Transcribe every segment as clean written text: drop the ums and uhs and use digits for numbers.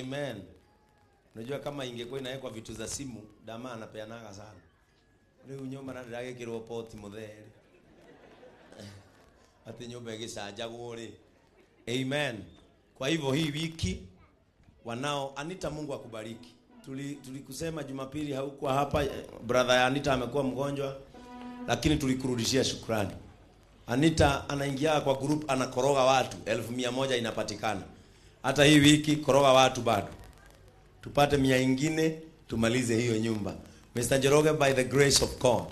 Amen. Unajua kama ingekuwa inawekwa vitu za simu, dama anapeanaga sana. Leo nyumba na ndage kirwo poti mutheri. Ati nyumba igicanjagwo ri. Amen. Kwa hivyo hii wiki wanao Anita, Mungu akubariki. Tulikusema Jumapili haukuwa hapa, brother Anita amekuwa mgonjwa, lakini tulikurudishia shukrani. Anita anaingia kwa group anakoroga watu 1,100 inapatikana. Hata hii wiki koroga watu bado. Tupate 100 ingine tumalize hiyo nyumba. Mr. Njoroge, by the grace of God,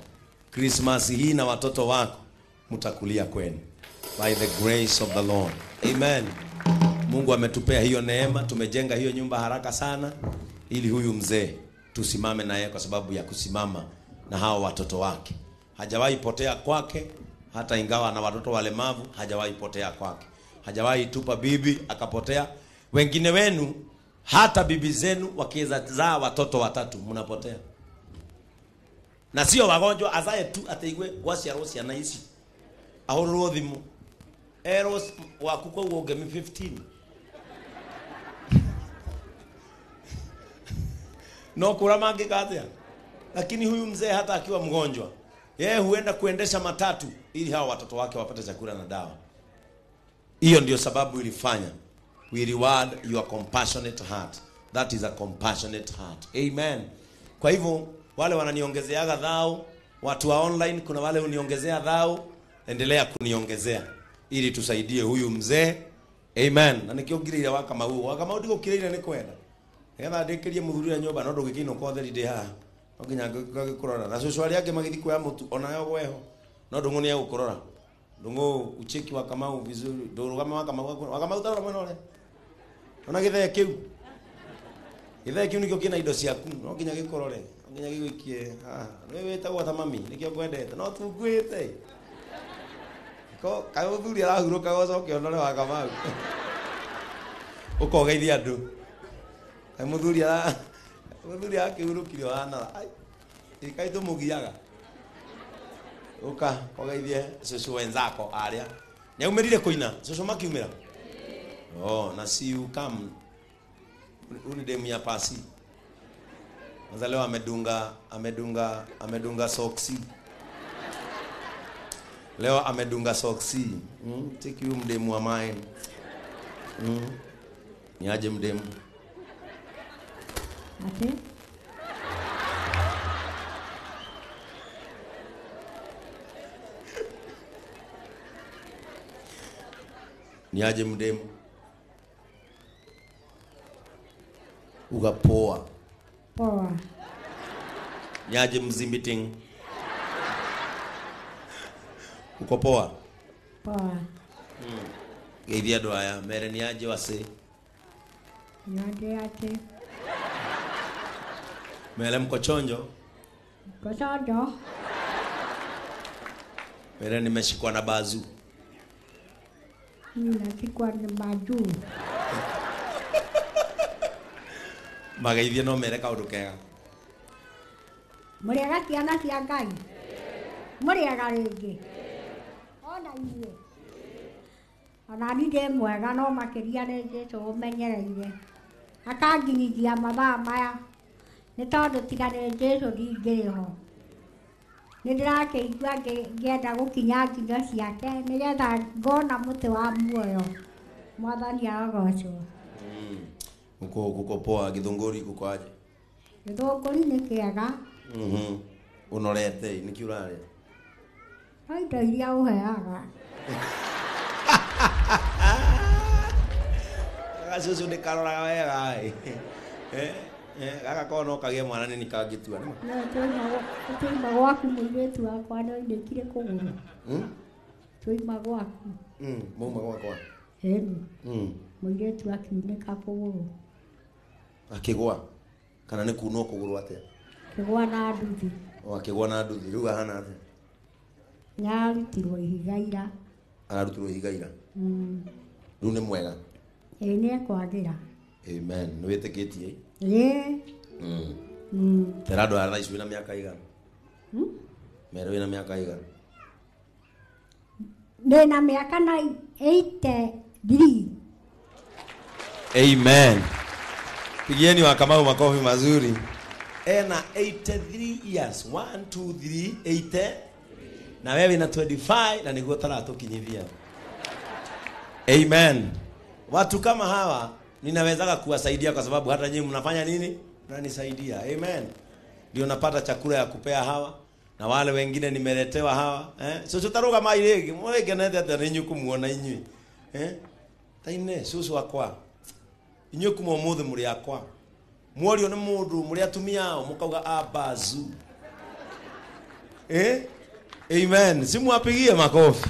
Christmas hii na watoto wako mtakulia kwenu. By the grace of the Lord. Amen. Mungu ametupea hiyo neema, tumejenga hiyo nyumba haraka sana ili huyu mzee tusimame naye kwa sababu ya kusimama na hao watoto wake. Hajawahi potea kwake, hata ingawa na watoto walemavu hajawahi potea kwake. Hajawahi tupa bibi akapotea. Wengine wenu hata bibi zenu wakiza watoto watatu mnapotea. Na sio wagonjwa, azae tu ateigwe wasia rosia na isi. Ahororo thimu. Eros wakuko uoge 15. No kuramange katia. Lakini huyu mzee hata akiwa mgonjwa, yeye huenda kuendesha matatu ili hao watoto wake wapate chakula na dawa. Hiyo ndio sababu ilifanya we reward your compassionate heart. That is a compassionate heart. Amen. Kwa hivyo wale wananiongezeaga dhao, watu wa online kuna wale uniongezea dhao, endelea kuniongezea ili tusaidie huyu mzee. Amen. Na nikiongirira wakama ndiko kirira ni kwenda. Ngetha ndekerie muthuri ya nyumba no ndugikino kotheri ndi ha. Oginya ngagikurora. Na sociali yake magithi kwa Mutu onayo gweho. No ndungu ni agukurora. Ndungu ucheki wa Kamau vizuri. Ndurugama wa Kamau utara mwena ole. Ona githee kiu. Githee kiu nikio kina indo ciaku. No nginya gikorore. Nginya gigwikie. Wewe wetagwo ta mami nikio kwendete. No tungwite. Ko kayo thuri arahuruka gocoke onore wa Kamau. Ukogeithia andu. Kai muthuri akihurukire wana. Ai. Ikaito mugiaga. Uka kogeithie susu wenzako aria. Nyaumirire kuina. Susu makiumira. Oh, na see you come. Uni demu ya pasi. Mwanza leo amedunga soksi. Leo amedunga soksi. Take you mdemu wa mine. Niaje mdemu? Ate? Niaje mdemu? Ugapoa. Poa. Niaje mzimbiting? Uko poa? Poa. Geithia andu aya, mere niaje wase? Niaje ate? Mere mko chonjo? Mko chonjo? Mere nimeshikwa na bazu. Ninashikwa na bazu. Magaithia no mere kaundu kega. Muriaga ciana cia Ngai. Muriaga ringi. Ona inyuĩ. Ona ni ndĩ mwega no makiria nĩ Jesũ ũmenyereire. Akanginyithia mathaa maya. Nĩ tondũ tiga nĩ Jesũ ndingĩrĩ ho. Nĩ ndĩrakĩigua ngĩenda gũkinya ngingo ciake nĩgetha ngona mũtĩ wa muoyo. Mwathani arogocwo. Uko poa, githunguri kuko aje? Githunguri nĩ kĩega. Unorete niki urare? Hai indo iria uheaga. Gasusu ni karoraga wega ai. Gaka kono kagie mwana ni kagitua nima. Tuima gwaku mũirĩtu wakwa no ndĩkire kũgũrũ. Tuima gwaku. Mauma gwakwa. Mũirĩtu akiunĩka kũgũrũ. Akigwa kana ni kuno kũgũrũ atia? Kĩgwa na nduthi. Akigwa na nduthi rĩu ahana atia? Nyarutirwo ihiga ira. Ararutirwo ihiga ira. Rĩu nĩ mwega. Nĩ ekwagĩra. Amen. Nĩ wĩtĩkĩtie? Terado ara isu ina miaka igana? Mero ina miaka igana? Ndĩna mĩaka na 83. Amen. Pigieni wa Kamau makofi mazuri. Ena 83 years. 1 2 3 80. Na wewe na 25 na niguo taratu kinyithia. Amen. Watu kama hawa ninawezaga kuwasaidia kwa sababu hata nyinyi mnafanya nini? Mnanisaidia. Amen. Ndio napata chakula ya kupea hawa na wale wengine nimeletewa hawa, so tutaruga mairegi mweke na hata ninyi kumuona inyi, taine susu akwa inyi kumomuthe muri akwa mworio ni mundu muri atumiao mukauga abazu, amen. Simu apigie makofi.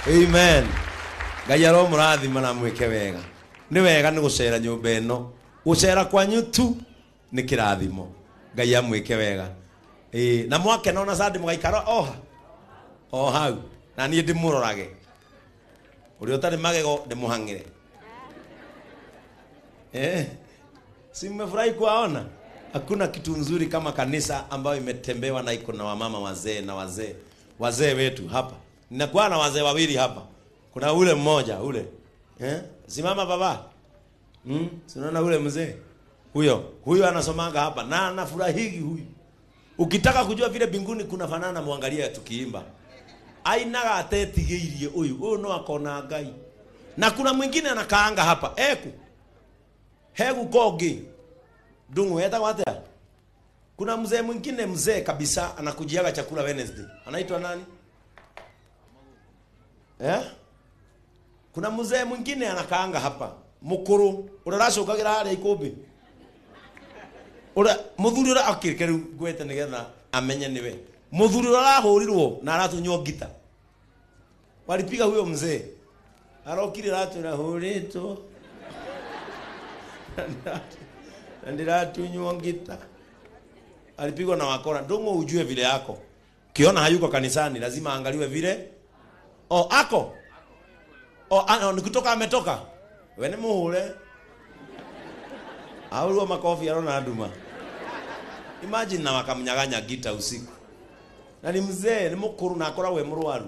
Amen. Ngai aro murathima na mweke wega. Ni wega ni gucera nyumba eno, gucera kwa nyutu ni kirathimo. Ngai amweke wega. Na mwake naona sadi mugaikara hau na nie ndimurorage uri utari magego ndimuhangire. Si mmefurahi kuwaona? Hakuna kitu nzuri kama kanisa ambayo imetembewa na iko na wamama wazee na wazee wetu hapa. Ninakuwa na wazee wawili hapa. Kuna ule mmoja ule, simama baba, sinaona ule mzee huyo anasomanga hapa na anafurahigi huyu. Ukitaka kujua vile binguni kuna fanana, muangalie tukiimba. Ainaga atetigiirie huyu no akona Ngai. Na kuna mwingine anakaanga hapa. Hegu gogi. Dungu eta watea. Kuna mzee mwingine mzee kabisa anakujiaga chakula Wednesday. Anaitwa nani? Kuna mzee mwingine anakaanga hapa. Mukuru. Urarashokagira hali ikombe. Ora muthuri ora akirikeru gwete nigetha amenye niwe muthuri ora hurirwo na aratunywo gita. Walipiga huyo mzee arokire ratu na hurito ndiratunywo gita, alipigwa na wakora. Ndongo ujue vile yako kiona hayuko kanisani lazima angaliwe vile ako nikutoka ametoka wene muhure auliwa makofi arona aduma. Imagine na wakamnyaganya gita usiku. Na ni mzee, ni mukuru na akora we murwaru.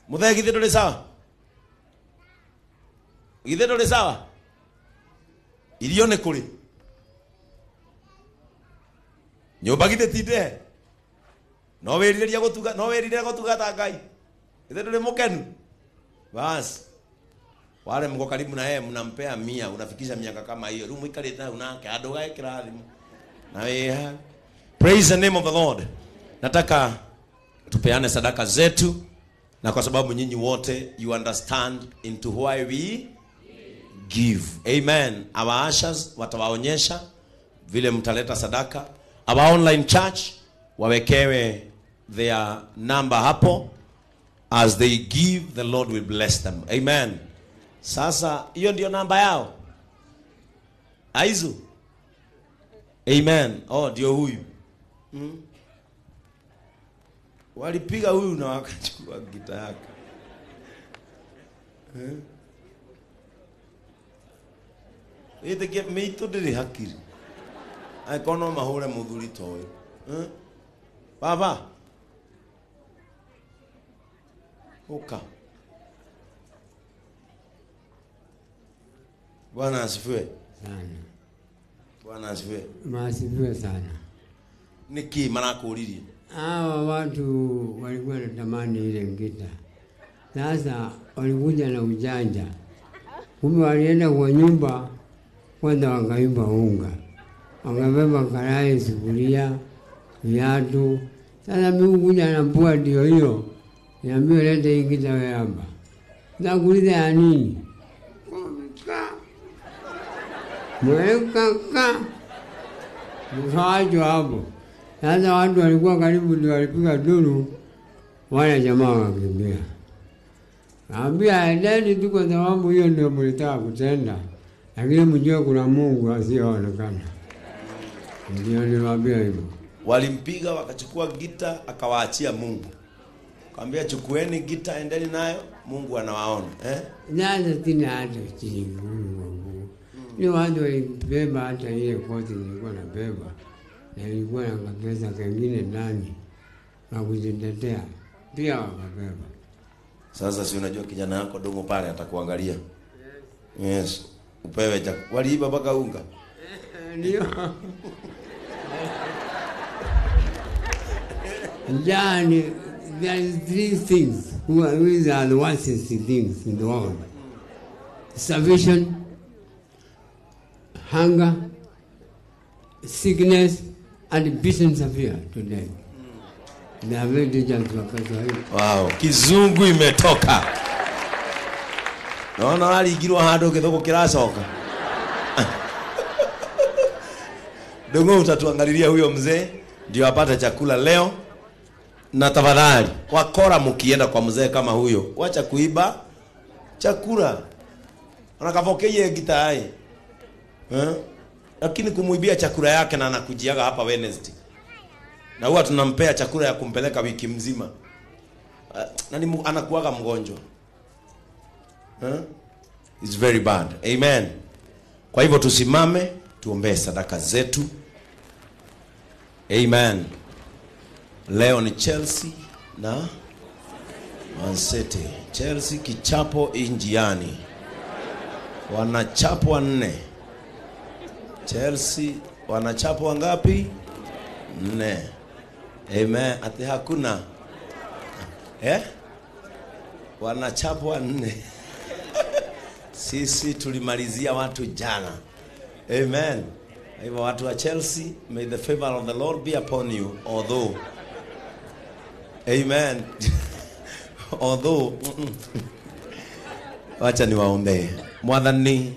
Muthe githe nduri sawa? Githe nduri sawa? Irio ni kuri. Nyumba githe tinde. No werire gutuga ta Ngai. Githe nduri mukenu. Bas. Wale mko karibu na yeye mnampea 100, unafikisha miaka kama hiyo. Rumu ikaleta na unake adoga kirathimo. Na wewe praise the name of the Lord. Nataka tupeane sadaka zetu, na kwa sababu nyinyi wote you understand into why we give. Amen. Our ushers watawaonyesha vile mtaleta sadaka. Our online church wawekewe their number hapo. As they give, the Lord will bless them. Amen. Sasa hiyo ndio namba yao. Aizu. Amen. Ndio huyu. Walipiga huyu na wakachukua gita yake. Ite mito ndiri hakiri. Aikono mahure muthuri toyo. Baba. Uka. Bwana asifiwe sana. Bwana asifiwe. Asifiwe sana. Niki manakuulirie. Hawa watu walikuwa wanatamani ile ngita. Sasa walikuja na ujanja. Kumbe walienda kwa nyumba kwanza wakaimba unga. Wakabeba karai, sufuria, viatu. Sasa mimi kuja na mpua ndio hiyo. Niambie lete ngita wewe hapa. Nakuuliza ya nini? Mweka mkawajo hapo. Sasa watu walikuwa karibu ndio walipiga duru, wale jamaa wakakimbia. Naambia endeni tu kwa sababu hiyo ndio mlitaka kutenda. Lakini mjue kuna Mungu asiyeonekana. Ndio niliwaambia hivyo. Walimpiga wakachukua gita akawaachia Mungu. Kaambia chukueni gita endeni nayo, Mungu anawaona. Nani tina hata chingu. Ni watu walibeba hata ile koti nilikuwa nabeba. Na ilikuwa na kapesa kengine ndani. Na kujitetea. Pia wakabeba. Sasa si unajua kijana yako dongo pale atakuangalia. Yes. upewe chakula. Waliiba mpaka unga. Ndio. Jani, there is 3 things which are the worst things in the world. Starvation, hunger, sickness, and business affair today. They are very dangerous for Kiswahili. Wow, kizungu imetoka. Naona aligirwa hado kidogo kiracoka. Dongo utatuangalilia huyo mzee ndio apate chakula leo. Na tafadhali wakora mkienda kwa mzee kama huyo, wacha kuiba chakula. Anakavokeye gitai. Lakini kumuibia chakula yake na anakujiaga hapa Wednesday. Na huwa tunampea chakula ya kumpeleka wiki mzima. Nani anakuaga mgonjwa. It's very bad. Amen. Kwa hivyo tusimame tuombee sadaka zetu. Amen. Leo ni Chelsea na Man City. Chelsea kichapo injiani. Wanachapwa 4. Chelsea wanachapwa ngapi? 4. Amen. Ati hakuna. Wanachapwa 4. Sisi tulimalizia watu jana. Amen. Hivyo watu wa Chelsea, may the favor of the Lord be upon you, although amen. Although wacha niwaombe. Mwathani,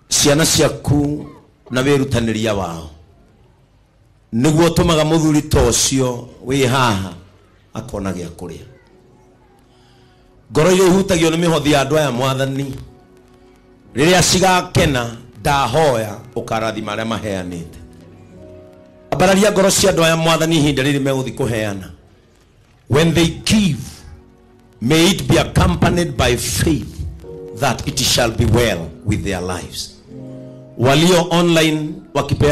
ciana ciaku na wirutaniria wao niguo tumaga muthuri tocio wi haha akona gya kuria. Ngoro iyo ihutagio ni mihothi ya andu aya Mwathani, riria cigakena ndahoya ukarathima aria maheanite. Abararia ngoro cia andu aya Mwathani ihinda riri meguthi kuheana. When they give, may it be accompanied by faith that it shall be well with their lives. Walio online wakipea